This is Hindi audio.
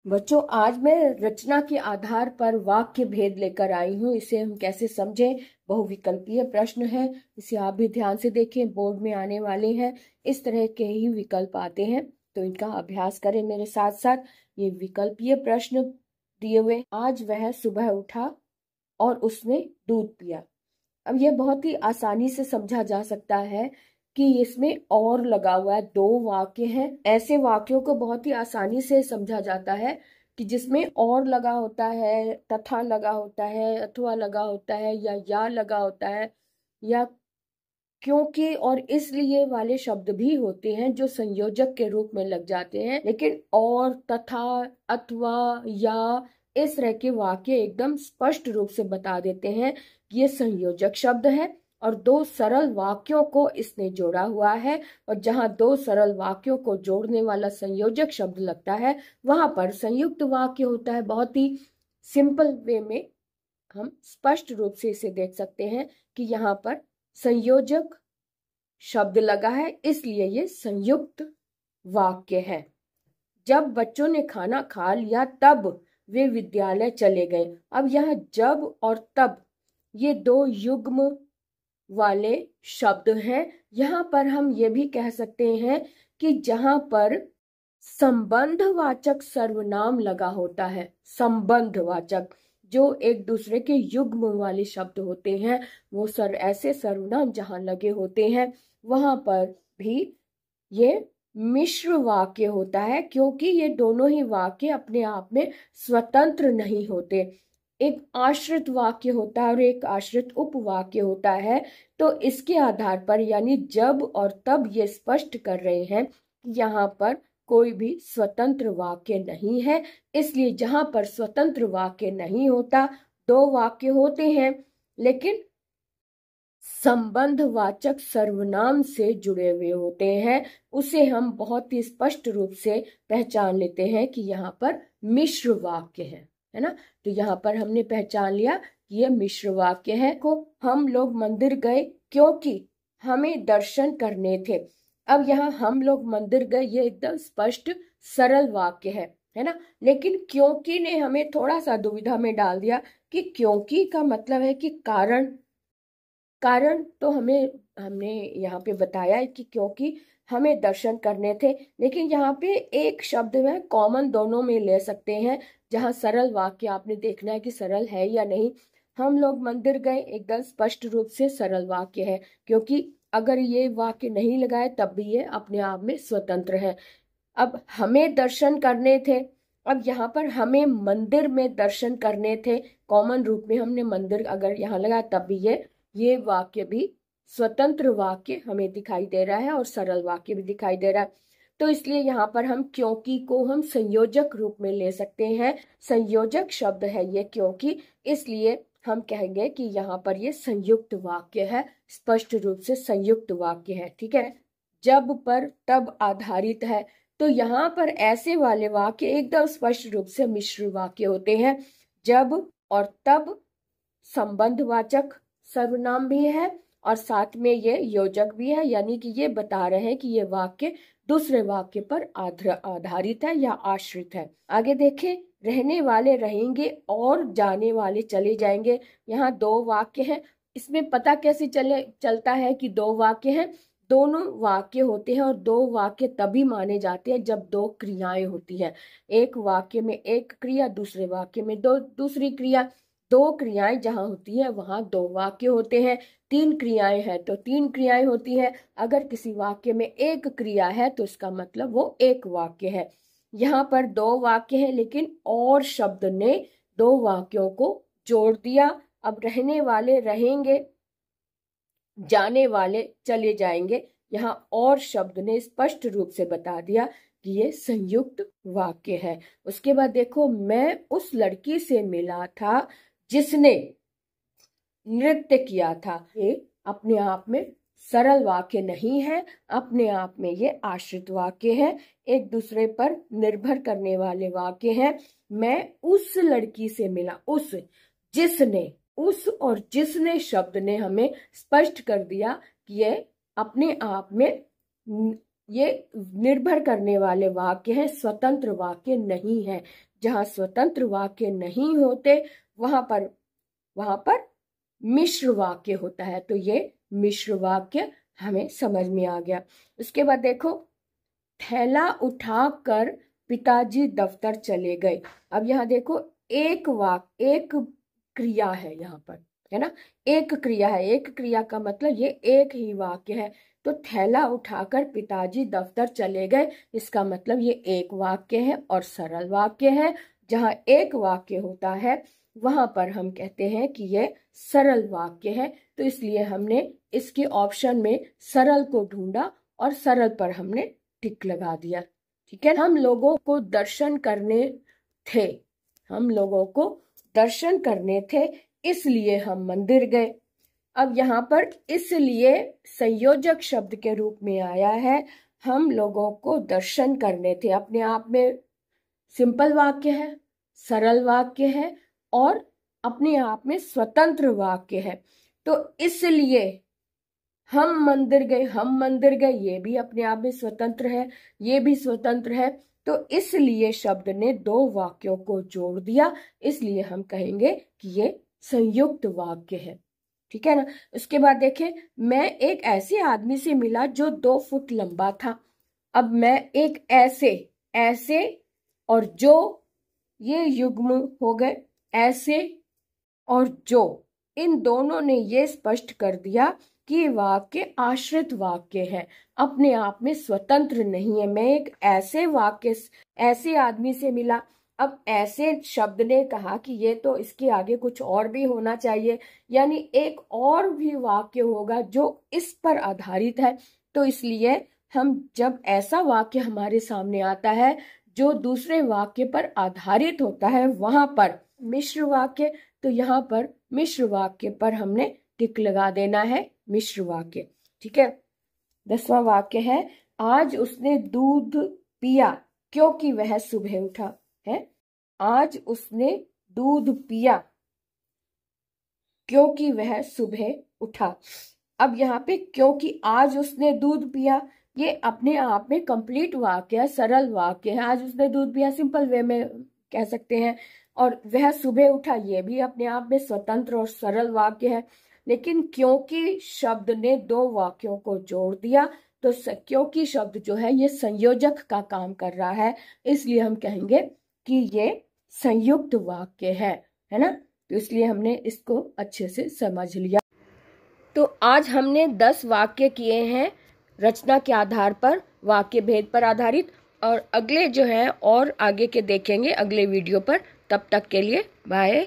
बच्चों, आज मैं रचना के आधार पर वाक्य भेद लेकर आई हूँ। इसे हम कैसे समझें? बहुविकल्पीय प्रश्न है। इसे आप भी ध्यान से देखें, बोर्ड में आने वाले हैं। इस तरह के ही विकल्प आते हैं, तो इनका अभ्यास करें मेरे साथ साथ। ये विकल्पीय प्रश्न दिए हुए, आज वह सुबह उठा और उसने दूध पिया। अब यह बहुत ही आसानी से समझा जा सकता है कि इसमें और लगा हुआ है। दो वाक्य हैं। ऐसे वाक्यों को बहुत ही आसानी से समझा जाता है कि जिसमें और लगा होता है, तथा लगा होता है, अथवा लगा होता है, या लगा होता है, या क्योंकि और इसलिए वाले शब्द भी होते हैं जो संयोजक के रूप में लग जाते हैं। लेकिन और, तथा, अथवा, या इस तरह के वाक्य एकदम स्पष्ट रूप से बता देते हैं कि ये संयोजक शब्द है और दो सरल वाक्यों को इसने जोड़ा हुआ है। और जहां दो सरल वाक्यों को जोड़ने वाला संयोजक शब्द लगता है, वहां पर संयुक्त वाक्य होता है। बहुत ही सिंपल वे में हम स्पष्ट रूप से इसे देख सकते हैं कि यहाँ पर संयोजक शब्द लगा है, इसलिए ये संयुक्त वाक्य है। जब बच्चों ने खाना खा लिया तब वे विद्यालय चले गए। अब यह जब और तब ये दो युग्म वाले शब्द हैं। यहाँ पर हम ये भी कह सकते हैं कि जहां पर संबंधवाचक सर्वनाम लगा होता है, संबंधवाचक जो एक दूसरे के युग्म वाले शब्द होते हैं, वो ऐसे सर्वनाम जहां लगे होते हैं, वहां पर भी ये मिश्र वाक्य होता है, क्योंकि ये दोनों ही वाक्य अपने आप में स्वतंत्र नहीं होते। एक आश्रित वाक्य होता है और एक आश्रित उपवाक्य होता है। तो इसके आधार पर, यानी जब और तब, ये स्पष्ट कर रहे हैं कि यहाँ पर कोई भी स्वतंत्र वाक्य नहीं है। इसलिए जहां पर स्वतंत्र वाक्य नहीं होता, दो वाक्य होते हैं लेकिन संबंधवाचक सर्वनाम से जुड़े हुए होते हैं, उसे हम बहुत ही स्पष्ट रूप से पहचान लेते हैं कि यहाँ पर मिश्र वाक्य है ना। तो यहाँ पर हमने पहचान लिया कि यह मिश्र वाक्य है। को हम लोग मंदिर गए क्योंकि हमें दर्शन करने थे। अब यहाँ हम लोग मंदिर गए, ये एकदम स्पष्ट सरल वाक्य है ना। लेकिन क्योंकि ने हमें थोड़ा सा दुविधा में डाल दिया कि क्योंकि का मतलब है कि कारण। कारण तो हमने यहाँ पे बताया है कि क्योंकि हमें दर्शन करने थे। लेकिन यहाँ पे एक शब्द में कॉमन दोनों में ले सकते हैं। जहाँ सरल वाक्य आपने देखना है कि सरल है या नहीं। हम लोग मंदिर गए एकदम स्पष्ट रूप से सरल वाक्य है, क्योंकि अगर ये वाक्य नहीं लगाए तब भी ये अपने आप में स्वतंत्र है। अब हमें दर्शन करने थे, अब यहाँ पर हमें मंदिर में दर्शन करने थे, कॉमन रूप में हमने मंदिर अगर यहाँ लगाया तब भी ये वाक्य भी स्वतंत्र वाक्य हमें दिखाई दे रहा है और सरल वाक्य भी दिखाई दे रहा है। तो इसलिए यहाँ पर हम क्योंकि को हम संयोजक रूप में ले सकते हैं। संयोजक शब्द है ये क्योंकि, इसलिए हम कहेंगे कि यहाँ पर ये संयुक्त वाक्य है, स्पष्ट रूप से संयुक्त वाक्य है। ठीक है। जब पर तब आधारित है, तो यहाँ पर ऐसे वाले वाक्य एकदम स्पष्ट रूप से मिश्र वाक्य होते हैं। जब और तब संबंधवाचक सर्वनाम भी है और साथ में ये योजक भी है, यानी कि ये बता रहे हैं कि ये वाक्य दूसरे वाक्य पर आधारित है या आश्रित है। आगे देखें, रहने वाले रहेंगे और जाने वाले चले जाएंगे। यहाँ दो वाक्य हैं। इसमें पता कैसे चलता है कि दो वाक्य हैं? दोनों वाक्य होते हैं और दो वाक्य तभी माने जाते हैं जब दो क्रियाएं होती हैं। एक वाक्य में एक क्रिया, दूसरे वाक्य में दूसरी क्रिया। दो क्रियाएं जहां होती है वहां दो वाक्य होते हैं। तीन क्रियाएं हैं तो तीन क्रियाएं होती है। अगर किसी वाक्य में एक क्रिया है तो इसका मतलब वो एक वाक्य है। यहाँ पर दो वाक्य है लेकिन और शब्द ने दो वाक्यों को जोड़ दिया। अब रहने वाले रहेंगे, जाने वाले चले जाएंगे। यहाँ और शब्द ने स्पष्ट रूप से बता दिया कि ये संयुक्त वाक्य है। उसके बाद देखो, मैं उस लड़की से मिला था जिसने नृत्य किया था। ये अपने आप में सरल वाक्य नहीं है, अपने आप में ये आश्रित वाक्य है, एक दूसरे पर निर्भर करने वाले वाक्य हैं। मैं उस लड़की से मिला, उस, जिसने, उस और जिसने शब्द ने हमें स्पष्ट कर दिया कि ये अपने आप में ये निर्भर करने वाले वाक्य हैं, स्वतंत्र वाक्य नहीं है। जहां स्वतंत्र वाक्य नहीं होते वहां पर मिश्र वाक्य होता है। तो ये मिश्र वाक्य हमें समझ में आ गया। उसके बाद देखो, थैला उठाकर पिताजी दफ्तर चले गए। अब यहाँ देखो, एक क्रिया है यहाँ पर, है ना, एक क्रिया है। एक क्रिया का मतलब ये एक ही वाक्य है। तो थैला उठाकर पिताजी दफ्तर चले गए, इसका मतलब ये एक वाक्य है और सरल वाक्य है। जहां एक वाक्य होता है वहां पर हम कहते हैं कि ये सरल वाक्य है। तो इसलिए हमने इसके ऑप्शन में सरल को ढूंढा और सरल पर हमने टिक लगा दिया। ठीक है, हम लोगों को दर्शन करने थे इसलिए हम मंदिर गए। अब यहाँ पर इसलिए संयोजक शब्द के रूप में आया है। हम लोगों को दर्शन करने थे अपने आप में सिंपल वाक्य है, सरल वाक्य है और अपने आप में स्वतंत्र वाक्य है। तो इसलिए हम मंदिर गए, ये भी अपने आप में स्वतंत्र है, ये भी स्वतंत्र है। तो इसलिए शब्द ने दो वाक्यों को जोड़ दिया, इसलिए हम कहेंगे कि ये संयुक्त वाक्य है। ठीक है ना। उसके बाद देखें, मैं एक ऐसे आदमी से मिला जो 2 फुट लंबा था। अब मैं एक ऐसे और जो, ये युग्म हो गए, ऐसे और जो, इन दोनों ने ये स्पष्ट कर दिया कि वाक्य आश्रित वाक्य है, अपने आप में स्वतंत्र नहीं है। मैं एक ऐसे आदमी से मिला। अब ऐसे शब्द ने कहा कि ये तो इसके आगे कुछ और भी होना चाहिए, यानी एक और भी वाक्य होगा जो इस पर आधारित है। तो इसलिए हम जब ऐसा वाक्य हमारे सामने आता है जो दूसरे वाक्य पर आधारित होता है, वहां पर मिश्र वाक्य, तो यहाँ पर मिश्र वाक्य पर हमने टिक लगा देना है, मिश्र वाक्य। ठीक है। 10वां वाक्य है, आज उसने दूध पिया क्योंकि वह सुबह उठा है। आज उसने दूध पिया क्योंकि वह सुबह उठा। अब यहाँ पे क्योंकि आज उसने दूध पिया, ये अपने आप में कंप्लीट वाक्य है, सरल वाक्य है। आज उसने दूध पिया सिंपल वे में कह सकते हैं, और वह सुबह उठा, ये भी अपने आप में स्वतंत्र और सरल वाक्य है। लेकिन क्योंकि शब्द ने दो वाक्यों को जोड़ दिया, तो क्योंकि शब्द जो है ये संयोजक का काम कर रहा है, इसलिए हम कहेंगे कि ये संयुक्त वाक्य है ना। तो इसलिए हमने इसको अच्छे से समझ लिया। तो आज हमने 10 वाक्य किए हैं रचना के आधार पर, वाक्य भेद पर आधारित, और अगले जो है और आगे के देखेंगे अगले वीडियो पर। तब तक के लिए बाय।